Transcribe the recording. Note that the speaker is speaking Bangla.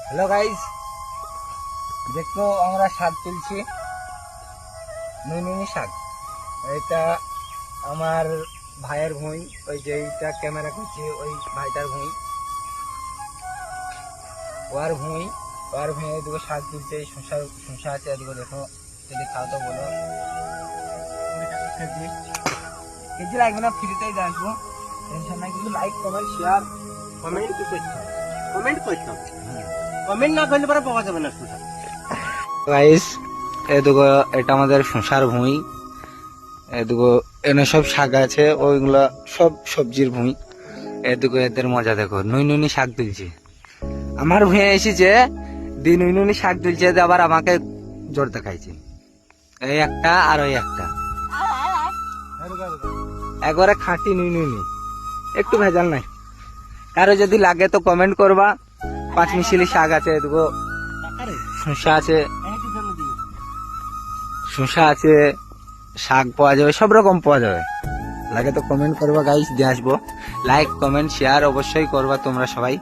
হ্যালো গাইস, দেখো আমরা শাক তুলছি, নুনমুনি শাক। এটা আমার ভাইয়ের ভুঁই, ওই যে এইটা ক্যামেরা করছে ওই ভাইটার ভুঁই, ওর ভুঁই এদিকে শাক তুলছে। শসা আছে এদিকে, দেখো যদি খাও তো বলো। কেজি লাগবে না, ফ্রিতেই আসবো, টেনশন নাই। কিন্তু লাইক কমেন্ট শেয়ার কমেন্ট করতে হবে, কমেন্ট না করলে পরে পাওয়া যাবে না শসা। গাইস, এদিকে এটা আমাদের শসার ভুঁই, এদিকে এনে সব শাক আছে, ওইগুলা সব সবজির ভুঁই। এদিকে এদের মজা দেখো, নুনমুনি শাক তুলছে। আমার ভুঁয়ে এসেছে নুনমুনি শাক তুলছে, আবার আমাকে জোর দেখাইছে। এই একটা আর ওই একটা, একবারে খাঁটি নুনমুনি, একটু ভেজাল নাই। কারো যদি লাগে তো কমেন্ট করবা। 5 মিশালি শাক আছে, এদিকে শসা আছে, শাক পাওয়া যাবে, সব রকম পাওয়া যাবে। লাগে তো কমেন্ট করবা গাইস, দিয়ে আসবো। লাইক কমেন্ট শেয়ার অবশ্যই করবা তোমরা সবাই।